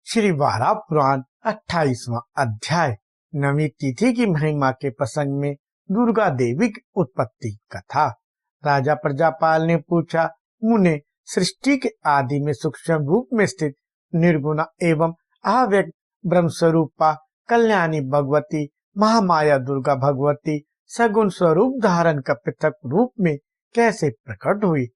श्री वारा पुराण 28वां अध्याय। नवी तिथि की महिमा के प्रसंग में दुर्गा देवी की उत्पत्ति कथा। राजा प्रजापाल ने पूछा, मुने, सृष्टि के आदि में सूक्ष्म रूप में स्थित निर्गुणा एवं अव्यक्त ब्रह्म स्वरूपा कल्याणी भगवती महामाया दुर्गा भगवती सगुण स्वरूप धारण कर पृथक रूप में कैसे प्रकट हुई?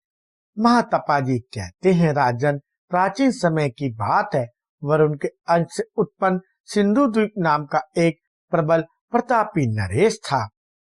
महातपाजी कहते हैं, राजन, प्राचीन समय की बात है। वरुण के अंश से उत्पन्न सिंधु द्वीप नाम का एक प्रबल प्रतापी नरेश था।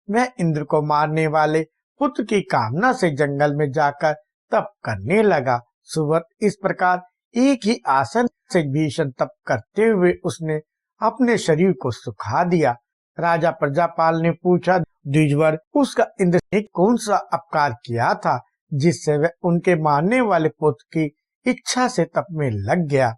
वह इंद्र को मारने वाले पुत्र की कामना से जंगल में जाकर तप करने लगा। सुवर्ण इस प्रकार एक ही आसन से भीषण तप करते हुए उसने अपने शरीर को सुखा दिया। राजा प्रजापाल ने पूछा, द्विजवर, उसका इंद्र ने कौन सा अपकार किया था जिससे वह उनके मारने वाले पुत्र की इच्छा से तप में लग गया?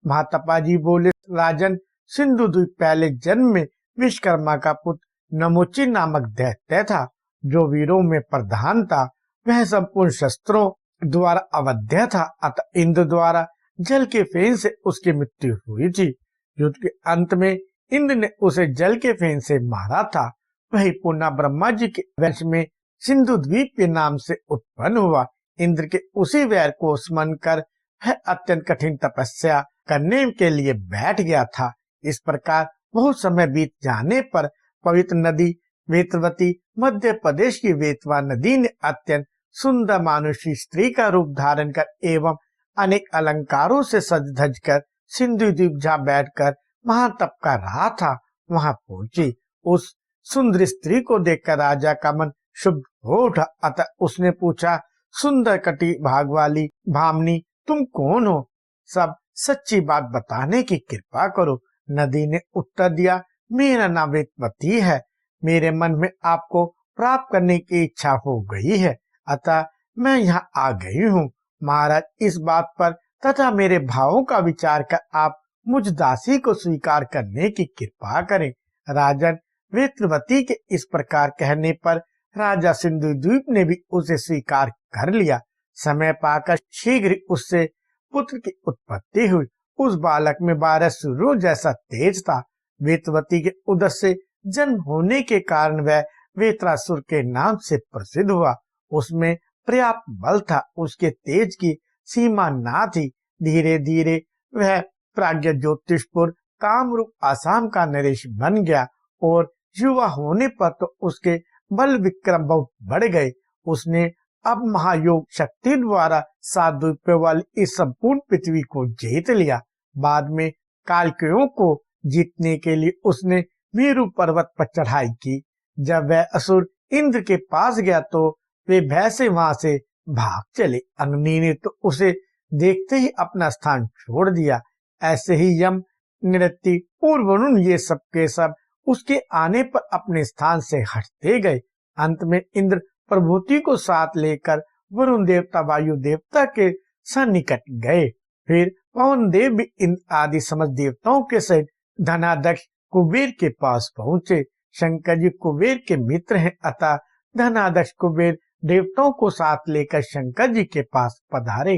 महातपाजी बोले, राजन, सिंधु द्वीप पहले जन्म में विश्वकर्मा का पुत्र नमोची नामक दैत्य था, जो वीरों में प्रधान था। वह संपूर्ण शस्त्रों द्वारा अवध्य था, अतः इंद्र द्वारा जल के फेन से उसकी मृत्यु हुई थी। युद्ध के अंत में इंद्र ने उसे जल के फेन से मारा था। वही पुनः ब्रह्मा जी के वंश में सिंधु द्वीप के नाम से उत्पन्न हुआ। इंद्र के उसी वैर को स्मरण कर वह अत्यंत कठिन तपस्या करने के लिए बैठ गया था। इस प्रकार बहुत समय बीत जाने पर पवित्र नदी वेत्रवती मध्य प्रदेश की वेतवा नदी ने अत्यंत सुंदर मानुषी स्त्री का रूप धारण कर एवं अनेक अलंकारों से सज धज कर सिंधु द्वीप जहाँ बैठकर महातप कर रहा था वहां पहुंची। उस सुंदर स्त्री को देखकर राजा का मन शुभ हो उठा। अतः उसने पूछा, सुंदर कटी भाग वाली भामनी, तुम कौन हो? सब सच्ची बात बताने की कृपा करो। नदी ने उत्तर दिया, मेरा नाम वेतवती है। मेरे मन में आपको प्राप्त करने की इच्छा हो गई है, अतः मैं यहाँ आ गई हूँ। महाराज, इस बात पर तथा मेरे भावों का विचार कर आप मुझ दासी को स्वीकार करने की कृपा करें। राजन, वेतवती के इस प्रकार कहने पर राजा सिंधु द्वीप ने भी उसे स्वीकार कर लिया। समय पाकर शीघ्र उससे पुत्र की उत्पत्ति हुई। उस बालक में 12 सूर्यों जैसा तेज था। वेतवती के उदर से जन्म होने के कारण वह वेत्रासुर के नाम से प्रसिद्ध हुआ। उसमें पर्याप्त बल था, उसके तेज की सीमा ना थी। धीरे धीरे वह प्राज्ञ ज्योतिषपुर कामरूप आसाम का नरेश बन गया और युवा होने पर तो उसके बल विक्रम बहुत बढ़ गए। उसने अब महायोग शक्ति द्वारा 7 द्वीपों वाली इस संपूर्ण पृथ्वी को जीत लिया। बाद में कालकेयों को जीतने के लिए उसने मेरु पर्वत पर चढ़ाई की। जब वह असुर इंद्र के पास गया तो वे भय से वहां से भाग चले। अग्नि ने तो उसे देखते ही अपना स्थान छोड़ दिया। ऐसे ही यम, नृत्य और वरुण ये सब के सब उसके आने पर अपने स्थान से हटते गए। अंत में इंद्र प्रभुति को साथ लेकर वरुण देवता वायु देवता के सन्निकट गए। फिर पवन देव भी इंद्र आदि समस्त देवताओं के सहित धनाध्यक्ष कुबेर के पास पहुंचे। शंकर जी कुबेर के मित्र हैं, अतः धनाध्यक्ष कुबेर देवताओं को साथ लेकर शंकर जी के पास पधारे।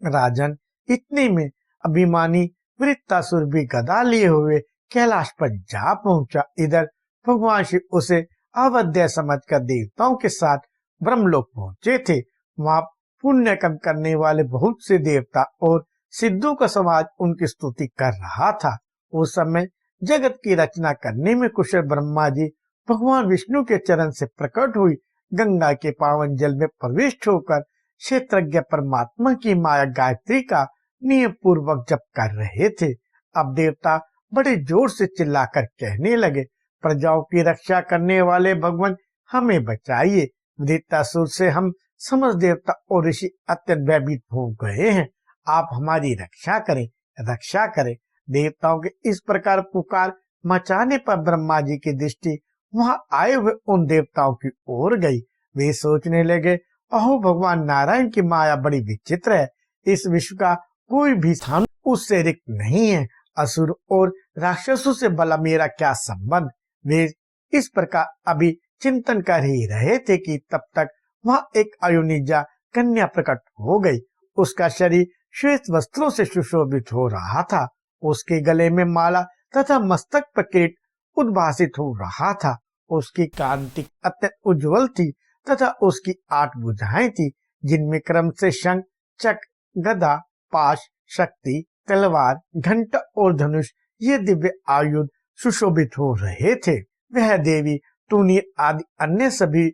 राजन, इतने में अभिमानी वृत्तासुर भी गदा लिए हुए कैलाश पर जा पहुंचा। इधर भगवान शिव उसे अवध्य समझकर देवताओं के साथ ब्रह्मलोक पहुंचे थे। वहां पुण्य कर्म करने वाले बहुत से देवता और सिद्धों का समाज उनकी स्तुति कर रहा था। उस समय जगत की रचना करने में कुशल ब्रह्मा जी भगवान विष्णु के चरण से प्रकट हुई गंगा के पावन जल में प्रविष्ट होकर क्षेत्रज्ञ परमात्मा की माया गायत्री का नियम पूर्वक जप कर रहे थे। अब देवता बड़े जोर से चिल्लाकर कहने लगे, प्रजाओं की रक्षा करने वाले भगवान, हमें बचाइए। वृत्तासुर से हम समस्त देवता और ऋषि अत्यंत भयभीत हो गए हैं। आप हमारी रक्षा करें, रक्षा करें। देवताओं के इस प्रकार पुकार मचाने पर ब्रह्मा जी की दृष्टि वहां आए हुए उन देवताओं की ओर गई। वे सोचने लगे, अहो, भगवान नारायण की माया बड़ी विचित्र है। इस विश्व का कोई भी स्थान उससे रिक्त नहीं है। असुर और राक्षसों से भला मेरा क्या संबंध? वे इस प्रकार अभी चिंतन कर ही रहे थे कि तब तक वहां एक अयोनिजा कन्या प्रकट हो गई। उसका शरीर श्वेत वस्त्रों से सुशोभित हो रहा था उसके गले में माला तथा मस्तक पर किरीट उद्भासित हो रहा था। उसकी कांति अत्यंत उज्जवल थी तथा उसकी 8 भुजाएं थी, जिनमें क्रम से शंख, चक्र, गदा, पाश, शक्ति, तलवार, घंटा और धनुष ये दिव्य आयुध सुशोभित हो रहे थे। वह देवी तूनीर आदि अन्य सभी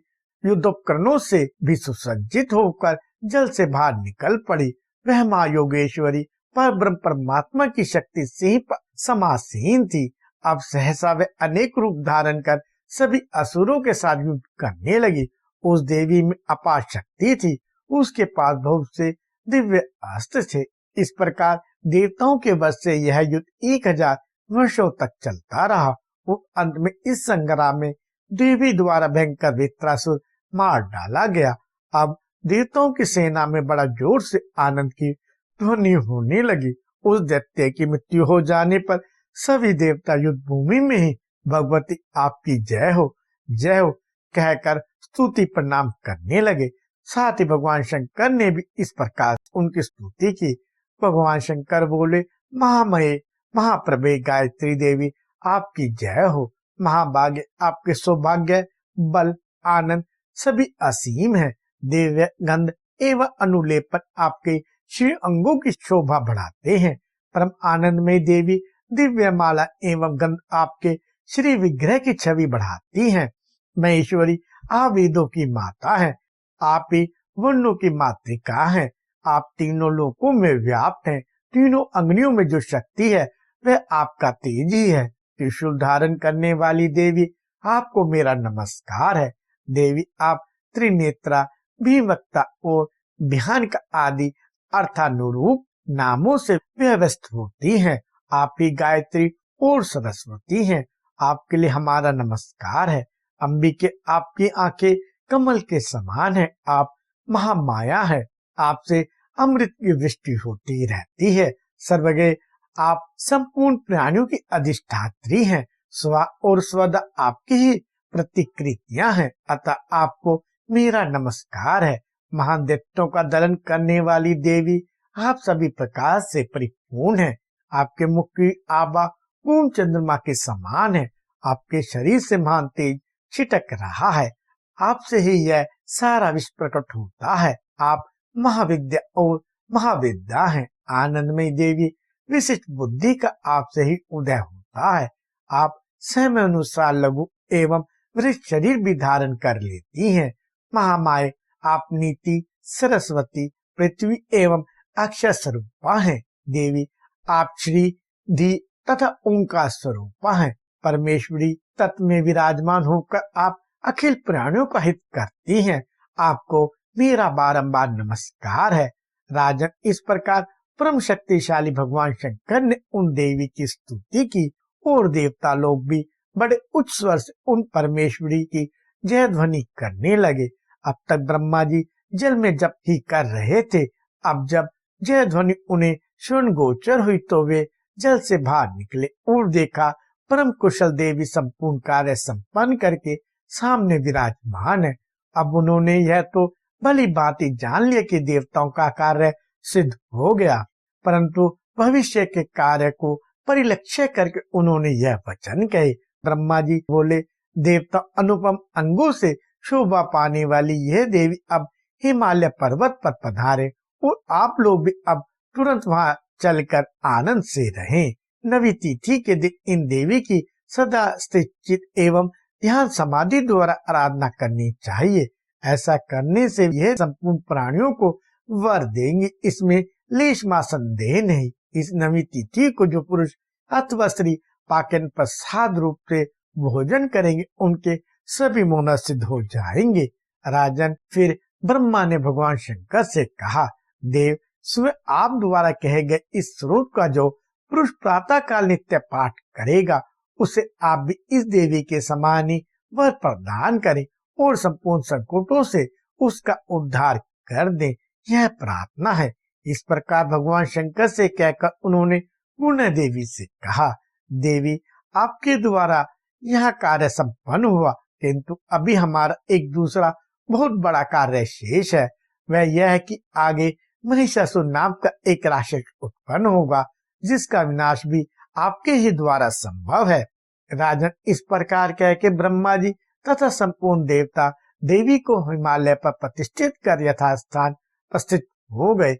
युद्धोपकरणों से भी सुसज्जित होकर जल से बाहर निकल पड़ी। वह माँ योगेश्वरी परब्रह्म परमात्मा की शक्ति से ही समासीन थी। अब सहसा वे अनेक रूप धारण कर सभी असुरों के साथ युद्ध करने लगी। उस देवी में अपार शक्ति थी, उसके पास बहुत से दिव्य अस्त्र थे। इस प्रकार देवताओं के वश से यह युद्ध 1000 वर्षों तक चलता रहा और अंत में इस संग्राम में देवी द्वारा भयंकर वृत्रासुर मार डाला गया। अब देवताओं की सेना में बड़ा जोर से आनंद की ध्वनि होने लगी। उस दैत्य की मृत्यु हो जाने पर सभी देवता युद्ध भूमि में ही भगवती आपकी जय हो कहकर स्तुति प्रणाम करने लगे। साथ ही भगवान शंकर ने भी इस प्रकार उनकी स्तुति की। भगवान शंकर बोले, महामये महाप्रभे गायत्री देवी आपकी जय हो। महाभाग्य आपके सौभाग्य, बल, आनंद सभी असीम है। दिव्य गंध एवं अनुलेपन आपके श्री अंगों की शोभा बढ़ाते हैं। परम आनंदमय देवी दिव्य माला एवं गंध आपके श्री विग्रह की छवि बढ़ाती हैं। महेश्वरी आप वेदों की माता है, आप ही वर्णों की मातृका है। आप तीनों लोकों में व्याप्त हैं। तीनों अग्नियों में जो शक्ति है वह आपका तेज ही है। त्रिशूल धारण करने वाली देवी आपको मेरा नमस्कार है। देवी आप त्रिनेत्रा, भीमवक्ता और बिहान आदि अर्थानुरूप नामों से व्यवस्थित होती हैं। आप ही गायत्री और सरस्वती हैं। आपके लिए हमारा नमस्कार है। अंबिके आपकी आंखें कमल के समान है। आप महामाया है। आपसे अमृत की वृष्टि होती रहती है। सर्वज्ञ आप संपूर्ण प्राणियों की अधिष्ठात्री हैं। स्व और स्वदा आपकी ही प्रतिकृतियां हैं, अतः आपको मेरा नमस्कार है। महान दैत्यों का दलन करने वाली देवी आप सभी प्रकाश से परिपूर्ण है। आपके मुख की आभा पूर्ण चंद्रमा के समान है। आपके शरीर से महान तेज छिटक रहा है। आपसे ही यह सारा विश्व प्रकट होता है। आप महाविद्या और महाविद्या हैं। आनंदमय देवी विशिष्ट बुद्धि का आपसे ही उदय होता है। आप समय अनुसार लघु एवं वृक्ष शरीर भी धारण कर लेती हैं। महामाये आप नीति, सरस्वती, पृथ्वी एवं अक्षय स्वरूपा हैं। देवी आप श्री, धी तथा ओंकार स्वरूपा हैं। परमेश्वरी तत्व में विराजमान होकर आप अखिल प्राणियों का हित करती हैं। आपको मेरा बारंबार नमस्कार है। राजन, इस प्रकार परम शक्तिशाली भगवान शंकर ने उन देवी की स्तुति की और देवता लोग भी बड़े उच्च स्वर से उन परमेश्वरी की जय ध्वनि करने लगे। अब तक ब्रह्मा जी जल में जप ही कर रहे थे। अब जब जय ध्वनि उन्हें श्रवण गोचर हुई तो वे जल से बाहर निकले और देखा परम कुशल देवी संपूर्ण कार्य संपन्न करके सामने विराजमान है। अब उन्होंने यह तो भली भांति जान लिया कि देवताओं का कार्य सिद्ध हो गया, परंतु भविष्य के कार्य को परिलक्ष्य करके उन्होंने यह वचन कहे। ब्रह्मा जी बोले, देवता अनुपम अंगों से शोभा पाने वाली यह देवी अब हिमालय पर्वत पर पधारे और आप लोग भी अब तुरंत वहां चलकर आनंद से रहें। नवी तिथि के दिन इन देवी की सदा स्थित एवं ध्यान समाधि द्वारा आराधना करनी चाहिए। ऐसा करने से यह संपूर्ण प्राणियों को वर देंगे, इसमें लेशमा संदेह नहीं। इस नवी तिथि को जो पुरुष अथवा स्त्री पाकन प्रसाद रूप से भोजन करेंगे उनके सभी मोह सिद्ध हो जाएंगे। राजन, फिर ब्रह्मा ने भगवान शंकर से कहा, देव, स्वयं आप द्वारा कहे गए इस स्रोत का जो पुरुष प्रातः काल नित्य पाठ करेगा उसे आप भी इस देवी के समान ही वर प्रदान करें और संपूर्ण संकटों से उसका उद्धार कर दें, यह प्रार्थना है। इस प्रकार भगवान शंकर से कहकर उन्होंने पुण्य देवी से कहा, देवी, आपके द्वारा यह कार्य संपन्न हुआ, किंतु अभी हमारा एक दूसरा बहुत बड़ा कार्य शेष है। वह यह है कि आगे महिषासुर नाम का एक राक्षस उत्पन्न होगा जिसका विनाश भी आपके ही द्वारा संभव है। राजन इस प्रकार कह के ब्रह्मा जी तथा संपूर्ण देवता देवी को हिमालय पर प्रतिष्ठित कर यथास्थान उपस्थित हो गए।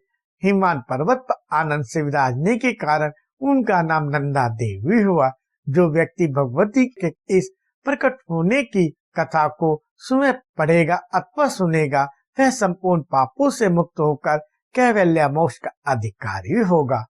हिमान पर्वत पर आनंद से विराजने के कारण उनका नाम नंदा देवी हुआ। जो व्यक्ति भगवती के इस प्रकट होने की कथा को स्वयं पढ़ेगा अथवा सुनेगा, वह संपूर्ण पापों से मुक्त होकर कैवल्य मोक्ष का अधिकारी होगा।